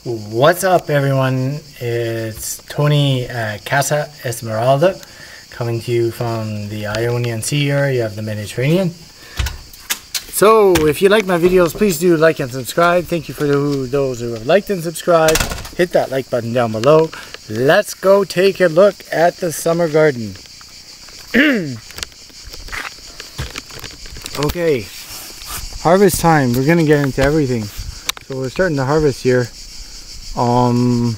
What's up, everyone? It's Tony Casa Esmeralda coming to you from the Ionian Sea area of the Mediterranean. So, if you like my videos, please do like and subscribe. Thank you for those who have liked and subscribed. Hit that like button down below. Let's go take a look at the summer garden. Okay, harvest time. We're gonna get into everything. So we're starting to harvest here. Don't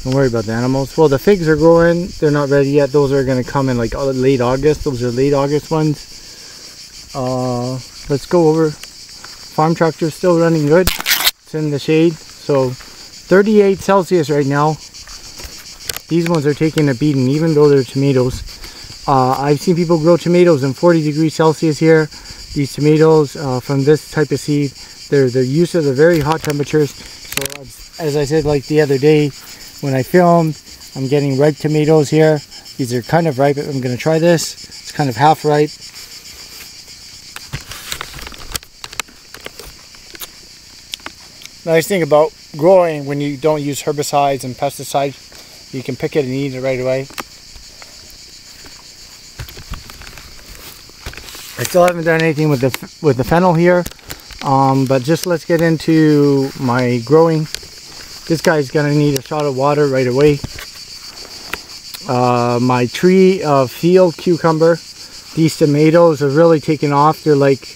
worry about the animals. Well, the figs are growing. They're not ready yet. Those are going to come in like late August. Those are late August ones. Let's go over. Farm tractor still running good. It's in the shade. So 38 Celsius right now. These ones are taking a beating even though they're tomatoes. I've seen people grow tomatoes in 40 degrees Celsius here. These tomatoes from this type of seed, they're used to the very hot temperatures. So as I said, like the other day when I filmed, I'm getting ripe tomatoes here. These are kind of ripe. I'm going to try this. It's kind of half ripe. Nice thing about growing when you don't use herbicides and pesticides, you can pick it and eat it right away. I still haven't done anything with the fennel here, but just let's get into my growing. This guy's gonna need a shot of water right away. My tree of field cucumber, these tomatoes are really taking off. They're like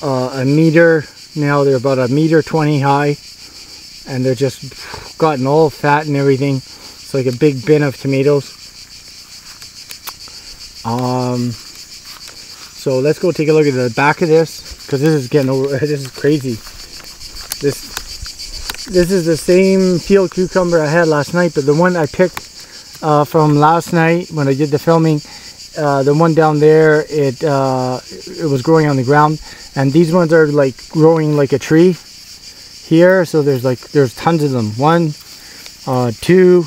a meter now. They're about 1.20 meters high, and they're just gotten all fat and everything. It's like a big bin of tomatoes. So let's go take a look at the back of this, because this is getting over. This is crazy. This is the same field cucumber I had last night, but the one I picked from last night when I did the filming, the one down there, it was growing on the ground, and these ones are like growing like a tree here. So there's tons of them. 1, 2,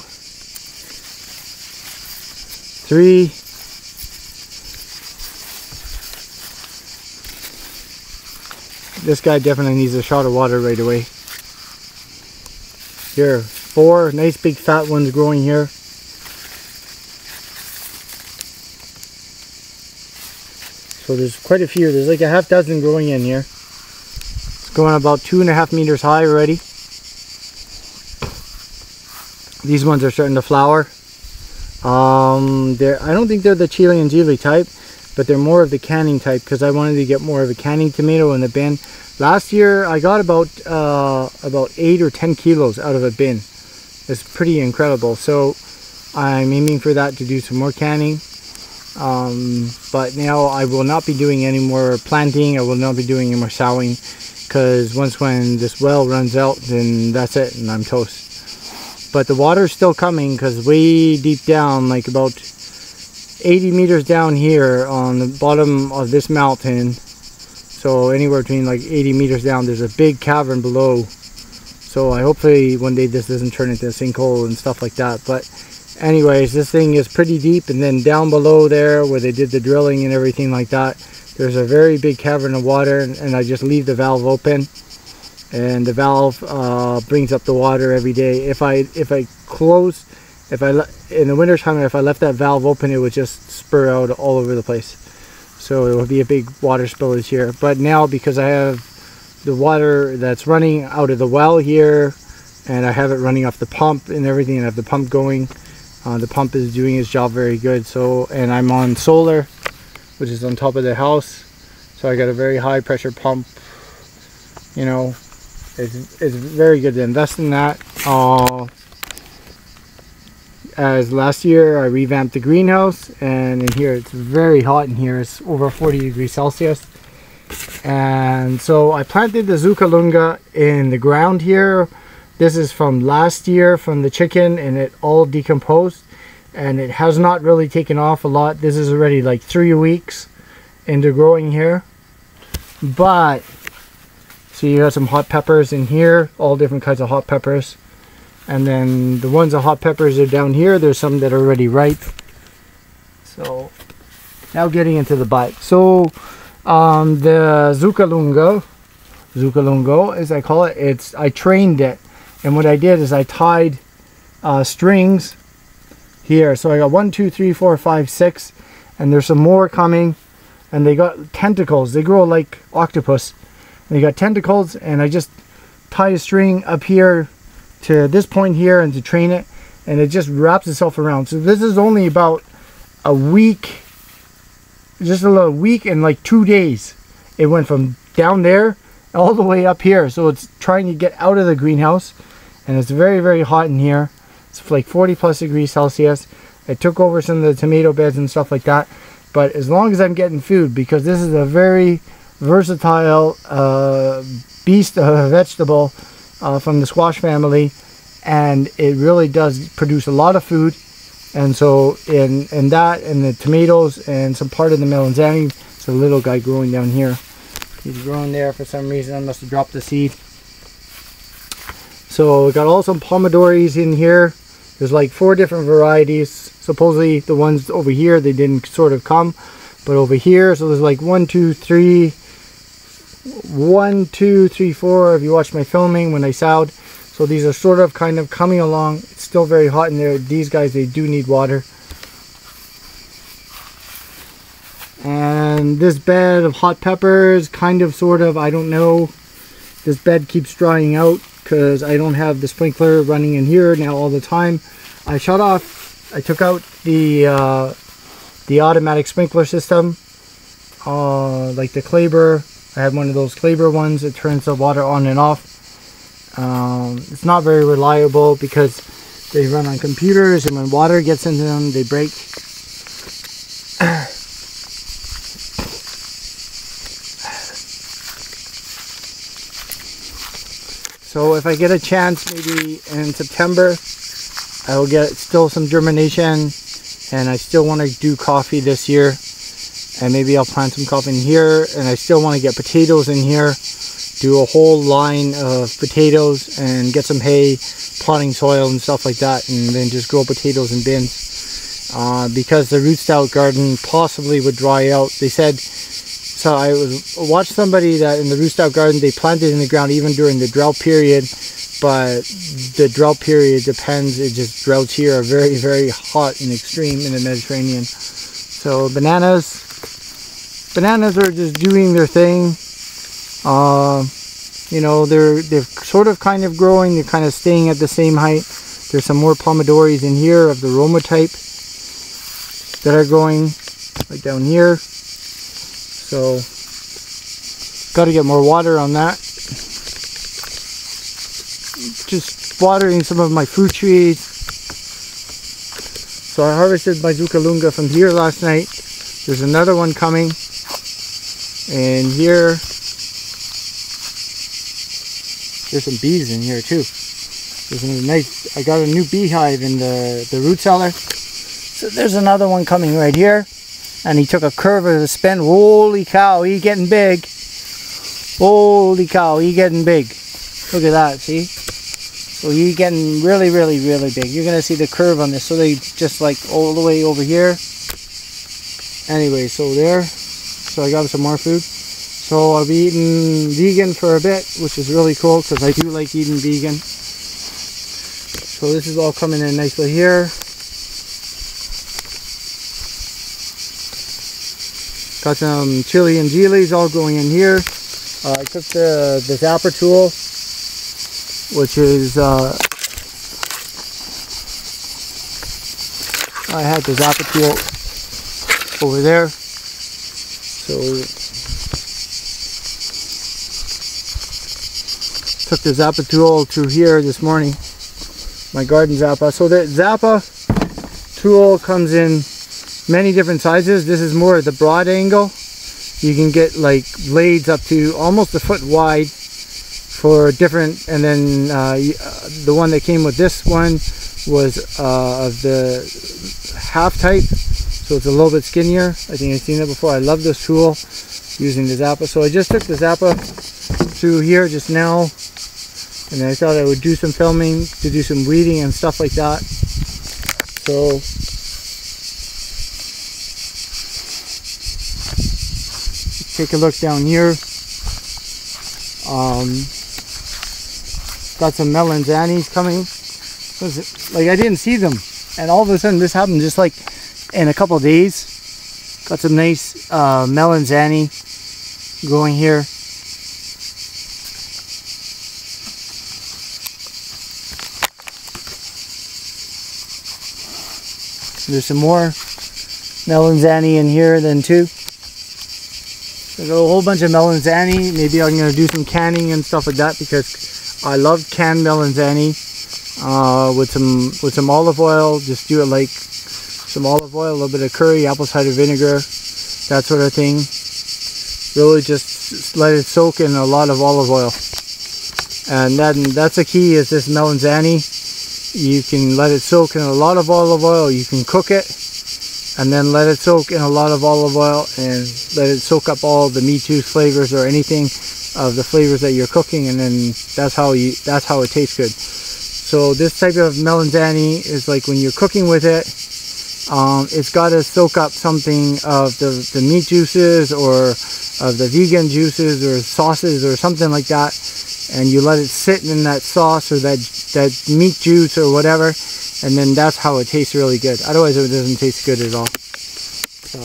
3. This guy definitely needs a shot of water right away. Here, 4 nice big fat ones growing here. So there's quite a few. There's like a half dozen growing in here. It's going about 2.5 meters high already. These ones are starting to flower. I don't think they're the Chile and Chile type, but they're more of the canning type, because I wanted to get more of a canning tomato in the bin. Last year I got about 8 or 10 kilos out of a bin. It's pretty incredible. So I'm aiming for that, to do some more canning. But now I will not be doing any more planting. I will not be doing any more sowing, because when this well runs out, then that's it, and I'm toast. But the water's still coming, because way deep down, like about 80 meters down here on the bottom of this mountain, so anywhere between like 80 meters down, there's a big cavern below. So I hopefully one day this doesn't turn into a sinkhole and stuff like that. But anyways, this thing is pretty deep, and then down below there where they did the drilling and everything like that, there's a very big cavern of water, and I just leave the valve open, and the valve brings up the water every day. If I close, in the winter time, if I left that valve open, it would just spur out all over the place. So it would be a big water spillage here. But now, because I have the water that's running out of the well here, and I have it running off the pump and everything, and I have the pump going, the pump is doing its job very good. So, and I'm on solar, which is on top of the house, so I got a very high pressure pump. You know, it's very good to invest in that. As last year I revamped the greenhouse, and in here it's very hot. In here it's over 40 degrees Celsius, and so I planted the Zucalunga in the ground here. This is from last year from the chicken, and it all decomposed, and it has not really taken off a lot. This is already like 3 weeks into growing here. But so you have some hot peppers in here, all different kinds of hot peppers. And then the ones the hot peppers are down here. There's some that are already ripe. So now getting into the bite. So the Zucalunga as I call it, I trained it And what I did is I tied strings here. So I got 1, 2, 3, 4, 5, 6, and there's some more coming. And they got tentacles. They grow like octopus. And they got tentacles, and I just tie a string up here to this point here and to train it, and it just wraps itself around. So this is only about a week, just a little week and like 2 days. It went from down there all the way up here. So it's trying to get out of the greenhouse, and it's very, very hot in here. It's like 40 plus degrees Celsius. I took over some of the tomato beds and stuff like that. But as long as I'm getting food, because this is a very versatile beast of a vegetable from the squash family, and it really does produce a lot of food. And so in that and the tomatoes and some part of the melanzani, it's a little guy growing down here. He's growing there for some reason. I must have dropped the seed. So we got all some pomodores in here. There's like 4 different varieties. Supposedly the ones over here, they didn't sort of come, but over here, so there's like 1, 2, 3, 4 if you watch my filming when I sowed. So these are sort of kind of coming along. It's still very hot in there. These guys, they do need water. And this bed of hot peppers, kind of, sort of, I don't know. This bed keeps drying out because I don't have the sprinkler running in here now all the time. I shut off, I took out the automatic sprinkler system, like the Klaber. I have one of those Klaber ones that turns the water on and off. It's not very reliable because they run on computers, and when water gets into them, they break. So if I get a chance, maybe in September, I will get still some germination, and I still want to do coffee this year, and maybe I'll plant some coffee in here, and I still want to get potatoes in here, do a whole line of potatoes and get some hay, potting soil and stuff like that, and then just grow potatoes in bins, because the root stout garden possibly would dry out. They said, so I watched somebody that in the root stout garden, they planted in the ground even during the drought period, but the drought period depends. It just, droughts here are very, very hot and extreme in the Mediterranean. So bananas are just doing their thing. You know, they're sort of kind of growing. They're kind of staying at the same height. There's some more pomodores in here of the Roma type that are growing right down here. So got to get more water on that. Just watering some of my fruit trees. So I harvested my Zucalunga from here last night. There's another one coming. And here, there's some bees in here too. There's a nice, I got a new beehive in the root cellar. So there's another one coming right here. And he took a curve of the spin. Holy cow, he's getting big. Holy cow, he's getting big. Look at that, see? So he's getting really, really, really big. You're going to see the curve on this. So they just like all the way over here. Anyway, so there. So I got some more food. So I'll be eating vegan for a bit, which is really cool because I do like eating vegan. So this is all coming in nicely here. Got some chili and gilies all going in here. I took the zapper tool, which is, I had the zapper tool over there. So, took the zapper tool to here this morning, my garden zapper. So the zapper tool comes in many different sizes. This is more the broad angle. You can get like blades up to almost a foot wide for different, and then the one that came with this one was of the half type, so it's a little bit skinnier. I think I've seen it before. I love this tool using the Zappa. So I just took the Zappa through here just now, and I thought I would do some filming to do some weeding and stuff like that. So take a look down here. Got some melanzani's coming. Like I didn't see them, and all of a sudden this happened just like in a couple of days. Got some nice melanzani growing here. There's some more melanzani in here then too. There's a whole bunch of melanzani. Maybe I'm gonna do some canning and stuff like that because I love canned melanzani with some olive oil. Just do it like some olive oil, a little bit of curry, apple cider vinegar, that sort of thing. Really just let it soak in a lot of olive oil. And then that's the key, is this melanzani. You can let it soak in a lot of olive oil. You can cook it and then let it soak in a lot of olive oil and let it soak up all the meat juice flavors or anything of the flavors that you're cooking, and then that's how it tastes good. So this type of melanzani is like when you're cooking with it, it's got to soak up something of the meat juices or of the vegan juices or sauces or something like that, and you let it sit in that sauce or that meat juice or whatever, and then that's how it tastes really good. Otherwise it doesn't taste good at all. So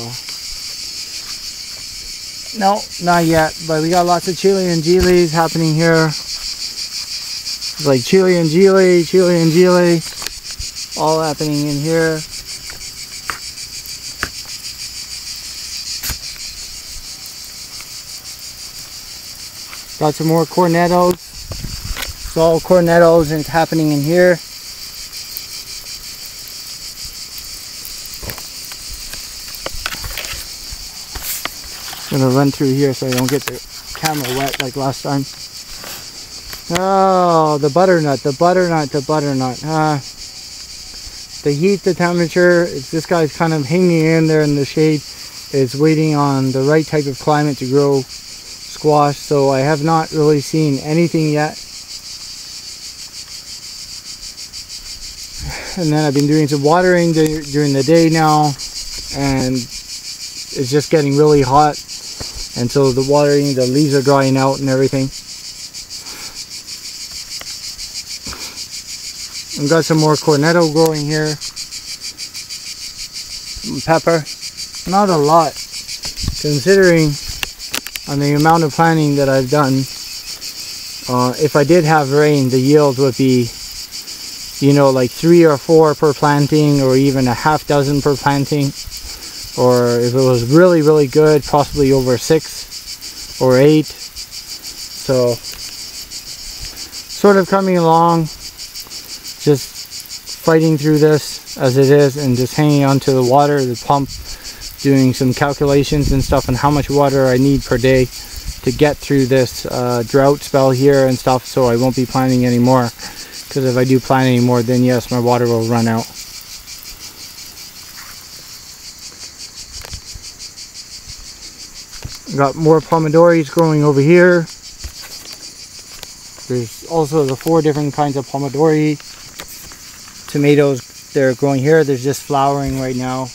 no, not yet, but we got lots of chili and gillies happening here. It's like chili and gilli, all happening in here. Got some more cornettos. It's all cornettos and it's happening in here. I'm gonna run through here so I don't get the camera wet like last time. Oh, the butternut. The heat, the temperature, this guy's kind of hanging in there in the shade. It's waiting on the right type of climate to grow squash, so I have not really seen anything yet. And then I've been doing some watering during the day now, and it's just getting really hot, and so the watering, the leaves are drying out and everything. I've got some more cornetto growing here, some pepper, not a lot considering on the amount of planting that I've done. If I did have rain, the yield would be, you know, like 3 or 4 per planting, or even a half dozen per planting, or if it was really, really good, possibly over 6 or 8. So sort of coming along, just fighting through this as it is, and just hanging on to the water, the pump, doing some calculations and stuff on how much water I need per day to get through this drought spell here and stuff, so I won't be planting anymore. Because if I do plant anymore, then yes, my water will run out. Got more pomodori's growing over here. There's also the 4 different kinds of pomodori tomatoes they're growing here. They're just flowering right now.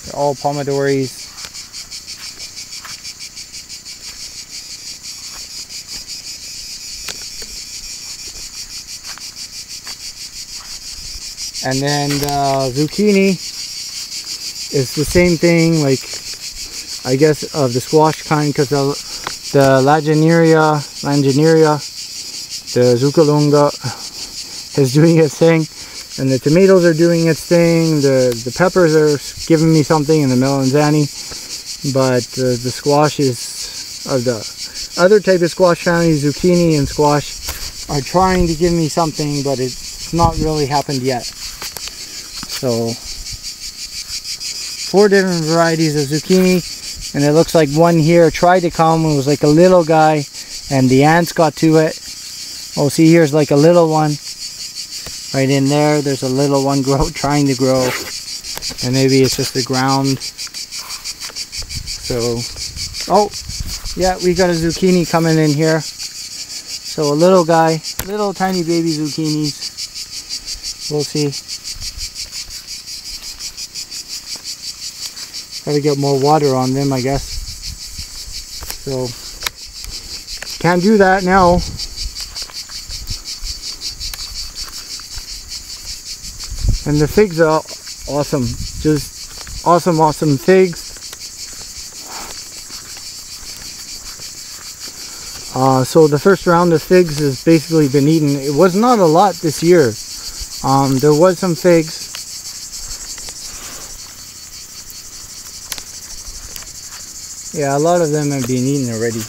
They're all pomodori's. And then the zucchini is the same thing, like I guess of the squash kind, because the Lagenaria, the Zucalunga is doing its thing, and the tomatoes are doing its thing. The peppers are giving me something, and the melanzani, but the squash is of the other type of squash family, zucchini and squash, are trying to give me something, but it's not really happened yet. So 4 different varieties of zucchini, and it looks like one here tried to come. It was like a little guy, and the ants got to it. Oh, see, here's like a little one right in there. There's a little one trying to grow, and maybe it's just the ground. So, oh yeah, we got a zucchini coming in here. So a little guy, little tiny baby zucchinis. We'll see. Gotta get more water on them, I guess. So can't do that now. And the figs are awesome, just awesome figs. So the first round of figs has basically been eaten. It was not a lot this year. There was some figs. Yeah, a lot of them have been eaten already.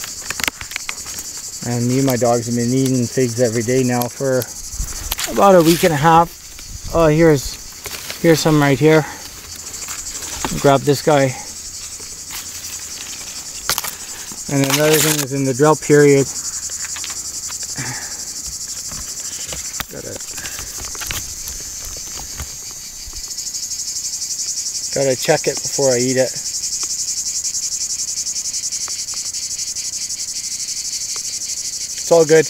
And me and my dogs have been eating figs every day now for about a week and a half. Oh, here's some right here. Grab this guy. And another thing is in the drought period. Gotta check it before I eat it. It's all good.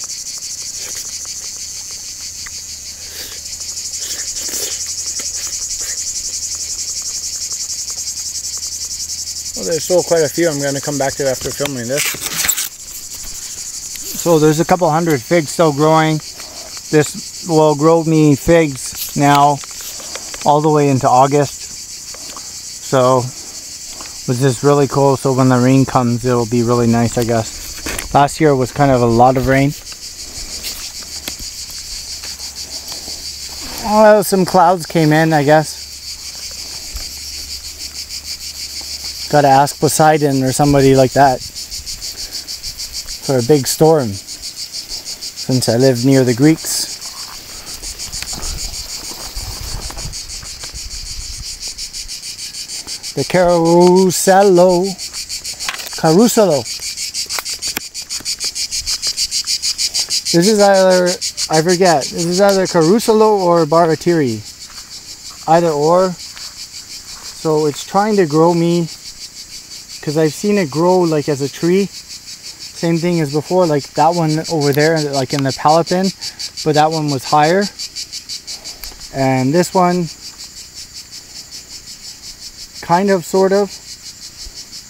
Well, there's still quite a few. I'm going to come back to after filming this. So there's a couple hundred figs still growing. This will grow me figs now all the way into August. So, which is really cool. So when the rain comes, it'll be really nice, I guess. Last year was kind of a lot of rain. Oh, some clouds came in, I guess. Gotta ask Poseidon or somebody like that for a big storm, since I live near the Greeks. The Carosello. This is either, I forget, this is either Carosello or Baratieri. Either or. So it's trying to grow me, because I've seen it grow like as a tree. Same thing as before, like that one over there, like in the pallet bin, but that one was higher. And this one, kind of, sort of,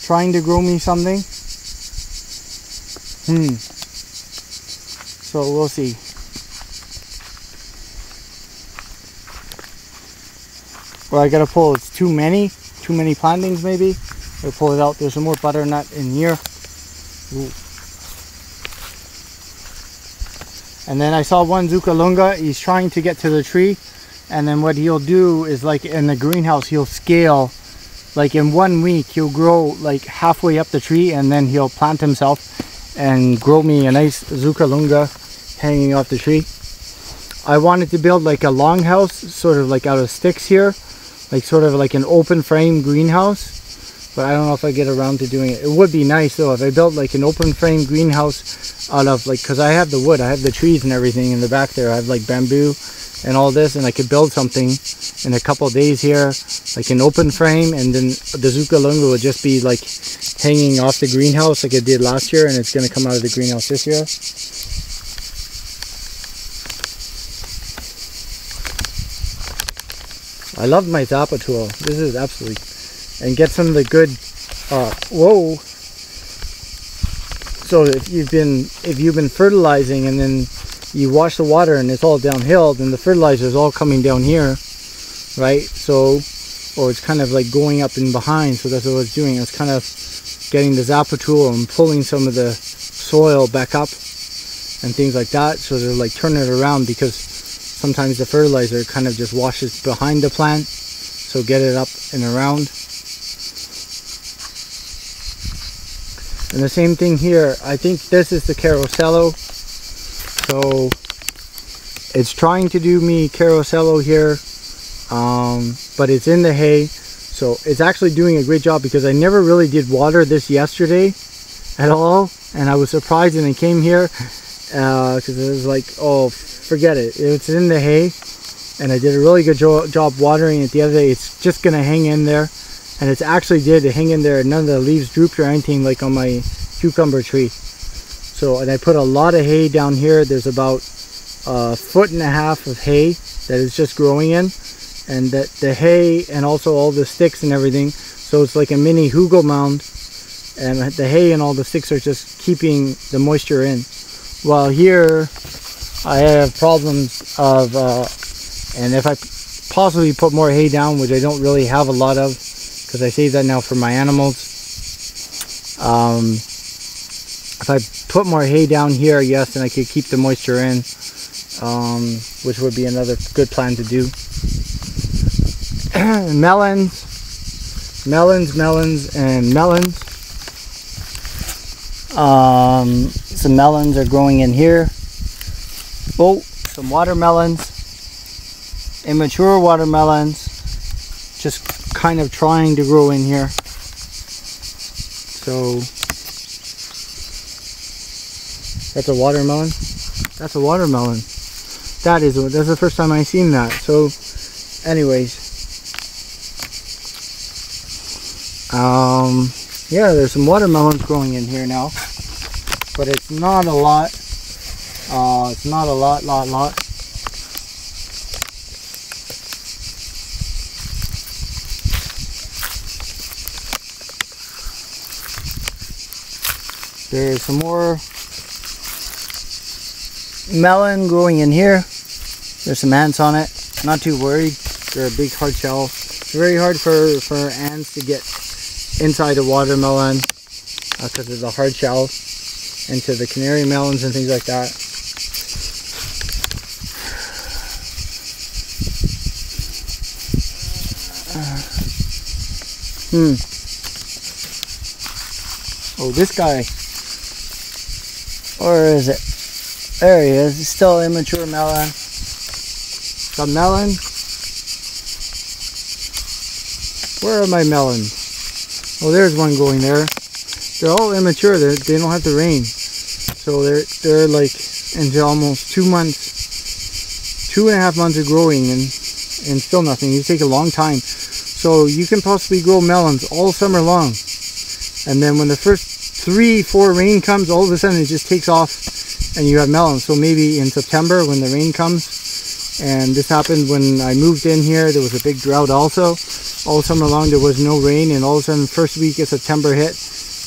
trying to grow me something. So we'll see. Well, I gotta pull, it's too many plantings maybe. I'll pull it out. There's some more butternut in here. Ooh. And then I saw one Zucalunga. He's trying to get to the tree, and then what he'll do is, like in the greenhouse, he'll scale. Like in 1 week, he'll grow like halfway up the tree, and then he'll plant himself and grow me a nice Zucalunga hanging off the tree. I wanted to build like a longhouse, sort of like out of sticks here, like sort of like an open frame greenhouse. But I don't know if I get around to doing it. It would be nice though if I built like an open frame greenhouse out of, like, because I have the wood, I have the trees and everything in the back there. I have like bamboo and all this, and I could build something in a couple days here, like an open frame, and then the Zucalunga would just be like hanging off the greenhouse like it did last year, and it's going to come out of the greenhouse this year. I love my Zappa tool. This is absolutely, and get some of the good, whoa. So if you've been fertilizing and then you wash the water and it's all downhill, then the fertilizer is all coming down here, right? So, or it's kind of like going up in behind. So that's what I was doing. I was kind of getting the Zappa tool and pulling some of the soil back up and things like that. So they're like turning it around, because sometimes the fertilizer kind of just washes behind the plant. So get it up and around. And the same thing here. I think this is the Carosello. So it's trying to do me Carosello here, but it's in the hay. So it's actually doing a great job, because I never really did water this yesterday at all. And I was surprised when I came here, because it was like, oh, forget it. It's in the hay. And I did a really good job watering it the other day. It's just going to hang in there. And it's actually did hang in there. None of the leaves drooped or anything like on my cucumber tree. So, and I put a lot of hay down here. There's about 1.5 foot of hay that is just growing in. And that the hay and also all the sticks and everything. So it's like a mini Hugo mound. And the hay and all the sticks are just keeping the moisture in. While here, I have problems of, and if I possibly put more hay down, which I don't really have a lot of because I save that now for my animals. If I put more hay down here, yes, then I could keep the moisture in, which would be another good plan to do. Melons, and melons. Some melons are growing in here. Oh, some watermelons, immature watermelons, just kind of trying to grow in here. So that's a watermelon. That's a watermelon. That's the first time I've seen that. So anyways, yeah, there's some watermelons growing in here now, but it's not a lot. It's not a lot. There's some more melon growing in here. There's some ants on it. Not too worried. They're a big hard shell. It's very hard for ants to get inside a watermelon because of the hard shell, into the canary melons and things like that. Oh, this guy. Or is it? There he is. It's still immature melon. The melon. Where are my melons? Oh, there's one going there. They're all immature. They don't have the rain, so they're like into almost 2 months, 2.5 months of growing, and still nothing. It take a long time. So you can possibly grow melons all summer long, and then when the first 3-4 rain comes, all of a sudden it just takes off, and you have melons. So maybe in September when the rain comes, and this happened when I moved in here. There was a big drought also. All summer long there was no rain, and all of a sudden first week of September hit,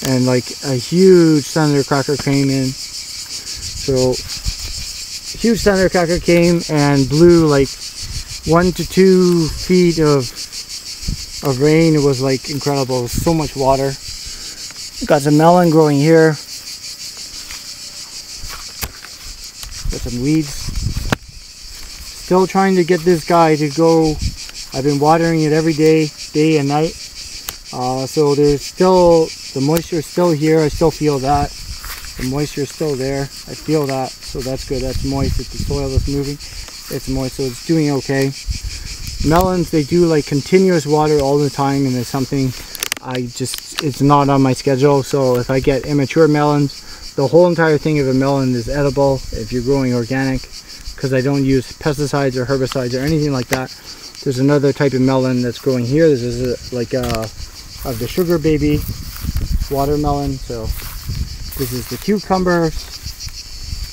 and like a huge thundercracker came in. So huge thundercracker came and blew like 1 to 2 feet of rain. It was like incredible. It was so much water. Got some melon growing here. Got some weeds. Still trying to get this guy to go. I've been watering it every day and night. So there's still, the moisture is still here. I still feel that. The moisture is still there. I feel that. So that's good. That's moist. It's the soil that's moving. It's moist. So it's doing okay. Melons, they do like continuous water all the time, and it's something it's not on my schedule. So if I get immature melons, the whole entire thing of a melon is edible if you're growing organic, because I don't use pesticides or herbicides or anything like that. There's another type of melon that's growing here. This is like of the sugar baby watermelon. So this is the cucumber.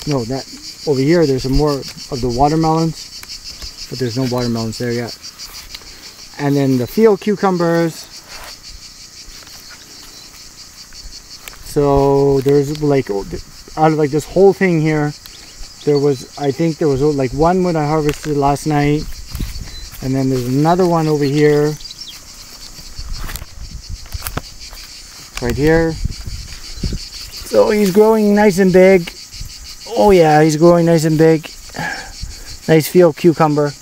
No, that over here there's some more of the watermelons, but there's no watermelons there yet. And then the field cucumbers. So there's like, out of like this whole thing here, there was, I think there was like one when I harvested last night, and then there's another one over here, right here. So he's growing nice and big. Oh yeah, he's growing nice and big. Nice field cucumber.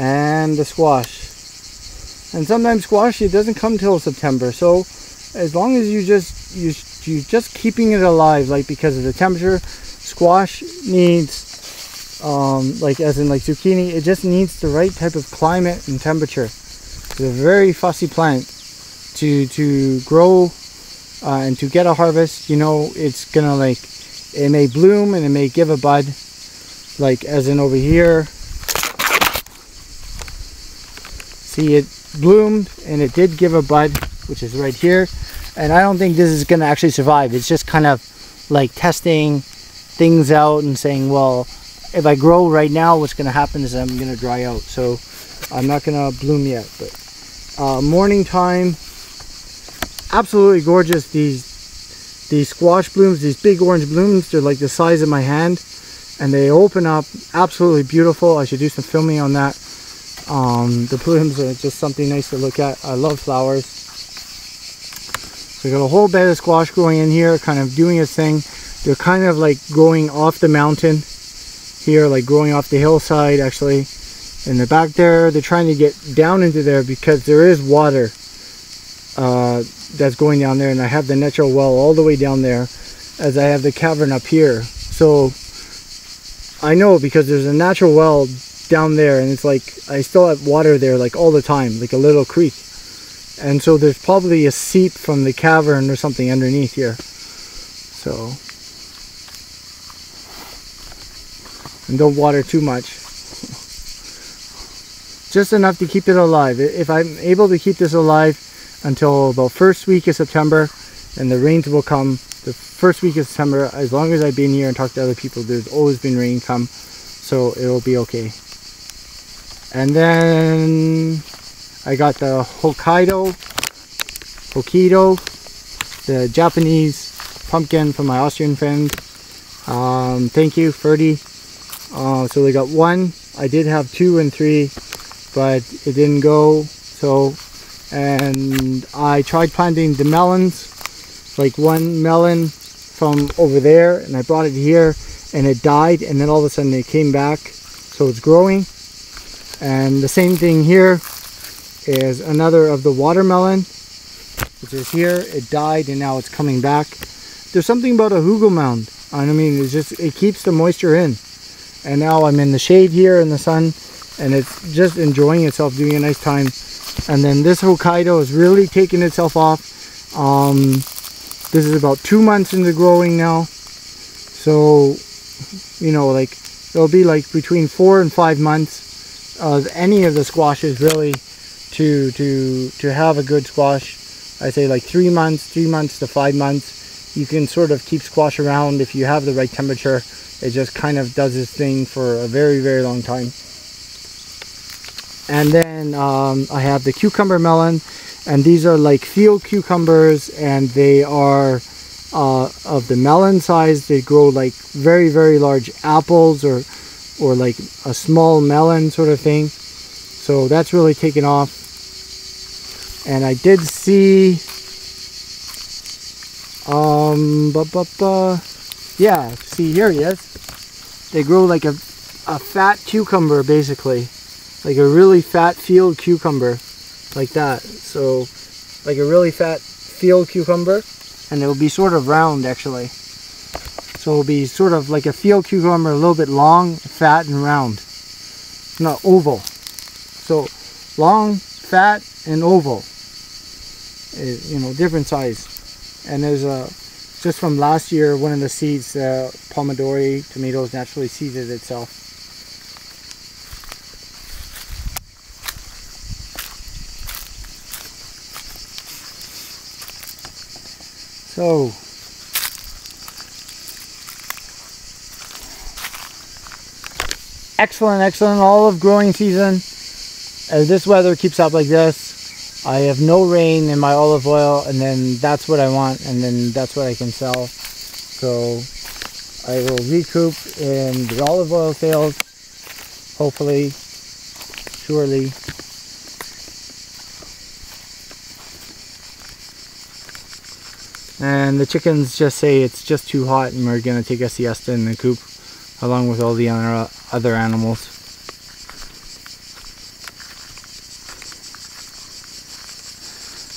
And the squash. And sometimes squash, it doesn't come till September. So as long as you just keeping it alive, like because of the temperature, squash needs like as in like zucchini, it just needs the right type of climate and temperature. It's a very fussy plant to grow and to get a harvest. You know, it's gonna like, it may bloom and it may give a bud, like as in over here. See, it bloomed and it did give a bud, which is right here. And I don't think this is gonna actually survive. It's just kind of like testing things out and saying, well, if I grow right now, what's gonna happen is I'm gonna dry out. So I'm not gonna bloom yet, but morning time, absolutely gorgeous. These squash blooms, these big orange blooms, they're like the size of my hand, and they open up absolutely beautiful. I should do some filming on that. The blooms are just something nice to look at. I love flowers. So I got a whole bed of squash growing in here, kind of doing its thing. They're kind of like growing off the mountain here, like growing off the hillside actually. In the back there, they're trying to get down into there because there is water that's going down there, and I have the natural well all the way down there as I have the cavern up here. So I know because there's a natural well down there, and it's like I still have water there like all the time, like a little creek. And so there's probably a seep from the cavern or something underneath here. So, and don't water too much. Just enough to keep it alive. If I'm able to keep this alive until about first week of September, and the rains will come the first week of September, as long as I've been here and talked to other people, there's always been rain come, so it'll be okay. And then I got the Hokkaido, the Japanese pumpkin from my Austrian friend. Thank you, Ferdy. So they got one. I did have 2 and 3, but it didn't go. So, and I tried planting the melons, like one melon from over there, and I brought it here, and it died, and then all of a sudden it came back. So it's growing. And the same thing here is another of the watermelon, which is here. It died and now it's coming back. There's something about a hugel mound. I mean, it's just, it keeps the moisture in. And now I'm in the shade here in the sun, and it's just enjoying itself, doing a nice time. And then this Hokkaido is really taking itself off. This is about 2 months into growing now. So, you know, like it'll be like between 4 and 5 months of any of the squashes really to have a good squash. I say like 3 months to 5 months. You can sort of keep squash around if you have the right temperature. It just kind of does its thing for a very, very long time. And then I have the cucumber melon, and these are like field cucumbers, and they are of the melon size. They grow like very, very large apples, or like a small melon sort of thing. So that's really taken off. And I did see yeah, see, here he is. They grow like a fat cucumber, basically, like a really fat field cucumber, like that. So like a really fat field cucumber, and it'll be sort of round actually. So it'll be sort of like a field cucumber, a little bit long, fat, and round, not oval. So long, fat, and oval, you know, different size. And there's a, just from last year, one of the seeds, Pomodori tomatoes, naturally seeded itself. So excellent olive growing season. As this weather keeps up like this, I have no rain in my olive oil, and then that's what I want, and then that's what I can sell. So I will recoup in the olive oil sales, hopefully, surely. And the chickens just say it's just too hot, and we're going to take a siesta in the coop along with all the other animals.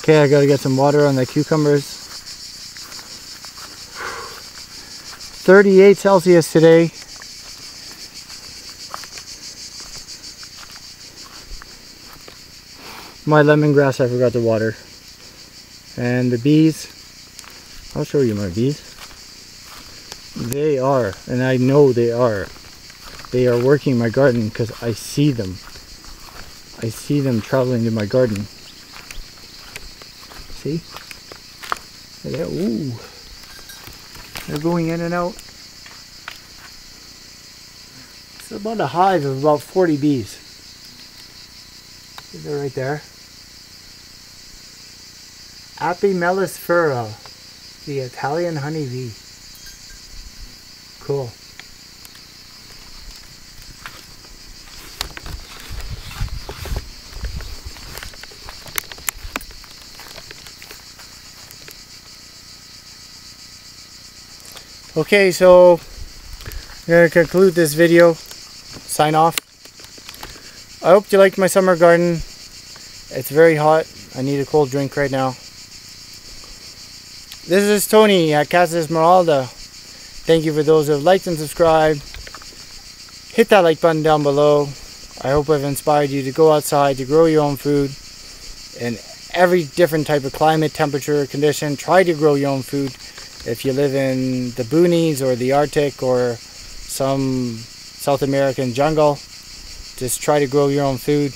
Okay, I gotta get some water on the cucumbers. 38 Celsius today. My lemongrass I forgot to water. And the bees, I'll show you my bees. They are, and I know they are working my garden because I see them. I see them traveling to my garden. See? Ooh. They're going in and out. It's about a hive of about 40 bees. They're right there. Apimellifera, the Italian honeybee. Cool. Okay, so I'm going to conclude this video, sign off. I hope you liked my summer garden. It's very hot. I need a cold drink right now. This is Tony at Casa Esmeralda. Thank you for those who have liked and subscribed. Hit that like button down below. I hope I've inspired you to go outside, to grow your own food in every different type of climate, temperature, condition. Try to grow your own food. If you live in the boonies or the Arctic or some South American jungle, just try to grow your own food.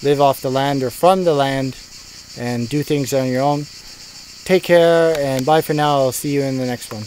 Live off the land or from the land and do things on your own. Take care and bye for now. I'll see you in the next one.